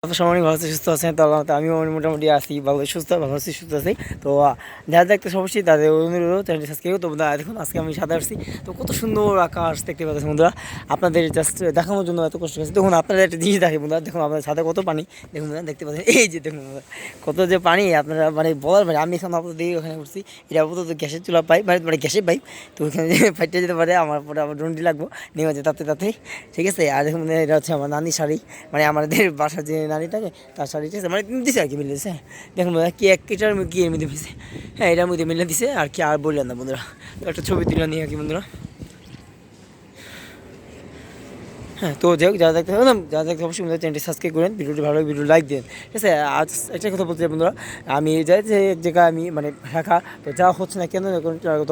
সবাই ভালো আছে, সুস্থ আছেন। তো আমিও মোটামুটি আছি, ভালো ভালো আছি, সুস্থ আছি। তো যারা দেখতে সমস্যা তাদের অনুরোধ চ্যানেলটি সাবস্ক্রাইব। তো দেখুন আজকে আমি সাদা আসছি, তো কত সুন্দর আকাশ দেখতে পাচ্ছেন বন্ধুরা। আপনাদের জাস্ট দেখানোর জন্য এত কষ্ট করছে। দেখুন আপনারা একটা জিনিস দেখে বন্ধুরা, দেখুন আপনাদের সাথে কত পানি দেখুন দেখতে পাচ্ছেন। এই যে দেখুন কত যে পানি, আপনারা মানে বলার মানে আমি এখন আপনাদের দিকে ওখানে উঠছি। এটা আপাতত গ্যাসের চুলা পাইপ, মানে গ্যাসের পাইপ। তো ওখানে ফাইটে যেতে পারে, আমার পরে আমার ডন্ডি লাগবো নেওয়া যায় তাতেই, ঠিক আছে। আর দেখুন এটা হচ্ছে আমার নানি শাড়ি, মানে আমাদের বাসার যে নানিটাকে তার শাড়ি, ঠিক আছে, মানে দিছে আর কি মিলে দিছে। দেখুন কি এক এটার কি এর মধ্যে মিশে, হ্যাঁ এটার মধ্যে মিলে দিছে আর কি। আর বললেন না বন্ধুরা, তো একটা ছবি তুলে নিয়ে আর কি বন্ধুরা। হ্যাঁ, তো যাই হোক, যারা দেখতে অবশ্যই বন্ধুরা চ্যানেলটি সাবস্ক্রাইব করেন, ভিডিওটি ভালো ভিডিও লাইক দেন, ঠিক আছে। আজ একটা কথা বলতে চাই বন্ধুরা, আমি যাই যে এক জায়গায় আমি মানে ঢাকা, তো যাওয়া হচ্ছে না কেন,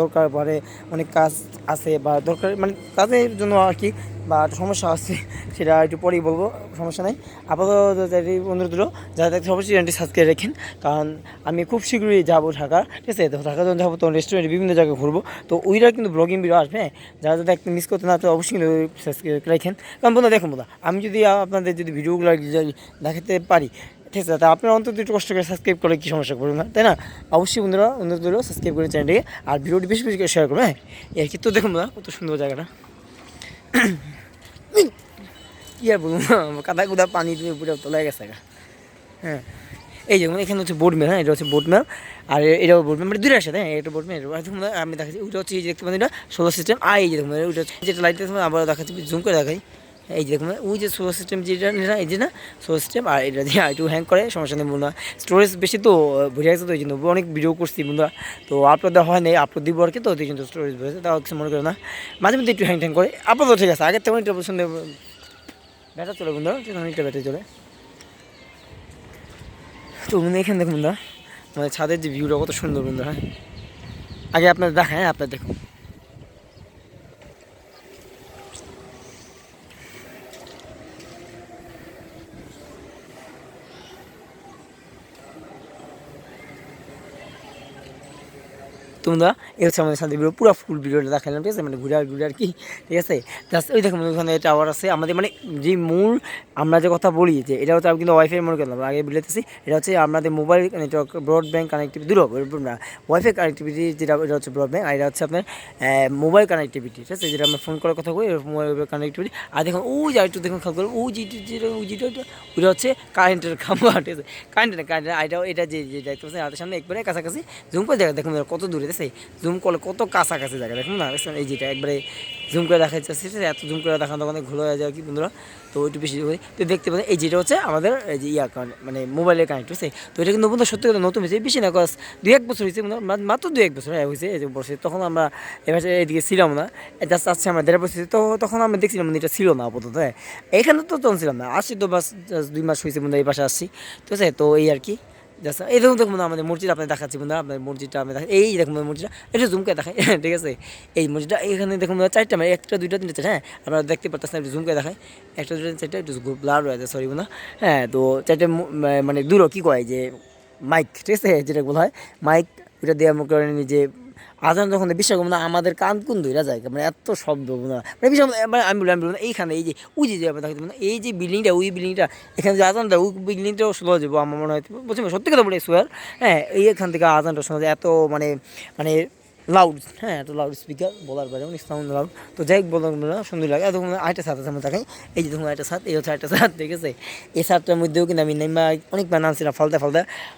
দরকার পরে অনেক কাজ আছে বা দরকার মানে কাজের জন্য আর কি, বা সমস্যা আছে, সেটা একটু পরেই বলবো, সমস্যা নেই। আপাতত অনুরোধ দিল যারা দেখতে অবশ্যই চ্যানেলটি সাবস্ক্রাইব রাখেন, কারণ আমি খুব শীঘ্রই যাবো ঢাকা, ঠিক আছে। তো ঢাকা যখন যাবো তখন রেস্টুরেন্টে বিভিন্ন জায়গায় ঘুরবো, তো ওইটার কিন্তু ব্লগিং ভিডিও আসবে, হ্যাঁ। যারা যদি একটু মিস করতে না, তো অবশ্যই কিন্তু সাবস্ক্রাইব রাখেন। কারণ বন্ধুরা দেখুন বন্ধুরা, আমি যদি আপনাদের যদি ভিডিওগুলো দেখাতে পারি, ঠিক আছে, তা আপনারা অন্তত একটু কষ্ট করে সাবস্ক্রাইব করে কি সমস্যা করবেন না, তাই না? অবশ্যই বন্ধুরা অনুরোধ দিল সাবস্ক্রাইব করে চ্যানেলটিকে, আর ভিডিওটি বেশি বেশি করে শেয়ার করবেন, হ্যাঁ। এর কিন্তু দেখুন বন্ধুরা কত সুন্দর জায়গাটা, কী আর বলুন, কাদা কুদা পানি তুমি পুরো তোলা গেছে। হ্যাঁ, এই যেমন এখানে হচ্ছে বোট মেল, হ্যাঁ এটা হচ্ছে বোট মেল, আর এটাও বোট মেল, মানে দুটো সাথে, হ্যাঁ এটা বোট মেল। আমি দেখাচ্ছি ওইটা হচ্ছে এই যে দেখতে পাচ্ছি এটা সোলার সিস্টেম, আর এই যে দেখুন ওইটা হচ্ছে যেটা লাইট দেখতে আবার দেখাচ্ছি, জুম করে দেখাই। এই যে দেখুন ওই যে সোলার সিস্টেম যেটা, এই যে না সোলার সিস্টেম, আর এটা দিয়ে একটু হ্যাং করে, সমস্যা নেই বন্ধুরা। স্টোরেজ বেশি তো বুঝে গেছে, তো এই জন্য অনেক ভিডিও করছি বন্ধুরা, তো আপলোড দেওয়া হয় নাই, আপলোড দিব আর কি, তো এই জন্য স্টোরেজ বেড়েছে, তাও কিছু মনে করে না, মাঝে মধ্যে একটু হ্যাং ট্যাং করে। আপাতত ঠিক আছে, আগের থেকে অনেকটা পছন্দ ব্যাটার চলে বন্ধুরা, অনেকটা ব্যাটারি চলে। তো এখানে দেখুন বন্ধুরা, মানে ছাদের যে ভিউটা কত সুন্দর বন্ধুরা, হ্যাঁ আগে আপনার দেখায়, হ্যাঁ আপনার দেখুন। তোমরা এই হচ্ছে আমাদের সাথে ভিডিও, পুরো ফুল ভিডিওটা দেখালাম, ঠিক আছে, মানে ঘুরে আর কি, ঠিক আছে। জাস্ট ওই দেখুন ওখানে টাওয়ার আছে আমাদের, মানে যে মূল আমরা যে কথা বলি যে এটা হচ্ছে, আমি কিন্তু ওয়াইফাই মনে করলাম আগে বলেতেছি, এটা হচ্ছে আমাদের মোবাইল নেটওয়ার্ক ব্রডব্যান্ড কানেক্টিভিটি, দূর না ওয়াইফাই কানেক্টিভিটি, যেটা এটা হচ্ছে ব্রডব্যান্ড, আর এটা হচ্ছে আপনার মোবাইল কানেক্টিভিটি, ঠিক আছে, যেটা আমরা ফোন করার কথা বলি মোবাইল কানেক্টিভিটি। আর দেখুন ওই যে একটু দেখুন খেয়াল করুন, যেটা ওইটা হচ্ছে কারেন্টের খাম্বা, ঠিক আছে, কারেন্টের এটা যে দেখতে পাচ্ছেন হাতের সামনে একবারে কাছাকাছি, জুম করে দেখা দেখুন কত দূরে, ঠিক আছে, জুম করলে কত কাছাকাছি জায়গা দেখুন না, এই যেটা একবারে জুম করে দেখা যাচ্ছে, এত জুম করে দেখানো তখন ঘুরে হয়ে যায় কি বন্ধুরা। তো ওইটু বেশি তো দেখতে পাচ্ছেন এই যেটা হচ্ছে আমাদের এই যে মানে মোবাইলের কানেক্ট হয়েছে। তো এটা কিন্তু বন্ধু সত্যি কথা নতুন হয়েছে, বেশি না, কস 2-1 বছর হয়েছে, মাত্র 2-1 বছর হয়েছে এই যে বসে। তখন আমরা এবার এদিকে ছিলাম না, জাস্ট আসছে আমরা 1.5 বছর, তো তখন আমরা দেখছিলাম এটা ছিল না আপাতত, হ্যাঁ এখানে তো তখন ছিলাম না, আসছি তো বাস জাস্ট 2 মাস হয়েছে বন্ধু, এই পাশে আসছি, ঠিক আছে। তো এই আর কি জাস্ট এই দেখুন আমাদের মসজিদ আপনার দেখাচ্ছি বন্ধু, আপনার মসজিদটা আমি দেখা, এই দেখুন মসজিদটা এটা জুম করে দেখাই, ঠিক আছে। এই মসজিদটা এখানে দেখুন 4টা, মানে 1টা 2টা 3টা 4টা, হ্যাঁ আপনারা দেখতে পাচ্ছেন, একটু জুম করে দেখাই, 1টা 2টা 4টা একটু ব্লার হয়ে যায়, সরি বন্ধু, হ্যাঁ। তো 4টা মানে দূরও কী কয় যে মাইক, ঠিক আছে, যেটা বলা হয় মাইক, ওইটা দিয়ে আমরা করে যে আজান যখন বিশ্বাস করবো না, আমাদের কান কোন ধরে যায়, মানে এত শব্দ না, মানে বিশ্বাস মানে আমি বলবো না, এইখানে এই যে ওই যে এই যে বিল্ডিংটা, ওই বিল্ডিংটা, এখানে যে আজানটা, ওই বিল্ডিংটাও শোনা যাবো আমার মনে হয়, বুঝছি সত্যি কথা বলে সোয়ার, হ্যাঁ এইখান থেকে আজানটা শোনা যায়, এত মানে মানে লাউড, হ্যাঁ এত লাউড স্পিকার বলার পরে অনেক সাউন্ড লাউড। তো যাই হোক বললাম না, সুন্দর লাগে। এত আরেকটা ছাদ আছে আমার দেখাই, এই যে দেখুন একটা ছাদ, এই হচ্ছে একটা ছাদ, ঠিক আছে। এই ছাদটার মধ্যেও কিন্তু আমি নেমা অনেকবার নামছিলাম, ফালতে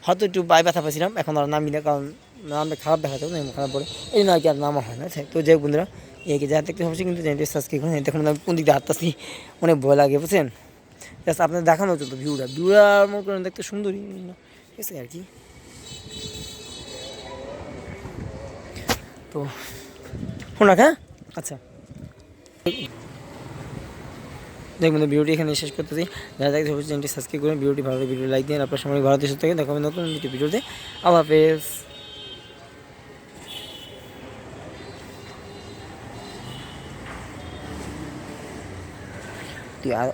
হয়তো একটু পায়ে ব্যথা পাইছিলাম, এখন আর নামি না, কারণ নামটা খারাপ দেখা যাবে না, খারাপ পড়ে, এই জন্য আর কি আর নামা হয় না। তো যাই হোক বন্ধুরা, এই যা দেখতে হচ্ছে কিন্তু সাবস্ক্রাইব করুন। দেখুন আমি কোন দিক দিয়ে হাঁটতেছি, অনেক ভয় লাগে বুঝছেন, জাস্ট আপনার দেখানো হচ্ছে তো ভিউটা মনে করেন দেখতে সুন্দরই, ঠিক আছে আর কি। তো শোনা, হ্যাঁ আচ্ছা দেখুন ভিডিওটি এখানে শেষ করতেছি। যারা দেখতে হচ্ছে চ্যানেলটি সাবস্ক্রাইব করুন, ভিডিওটি ভালো ভিডিও লাইক দিন। আপনার সময় ভারত দেশ থেকে দেখা হবে নতুন ভিডিওতে। আল্লাহ হাফেজ। তুই আর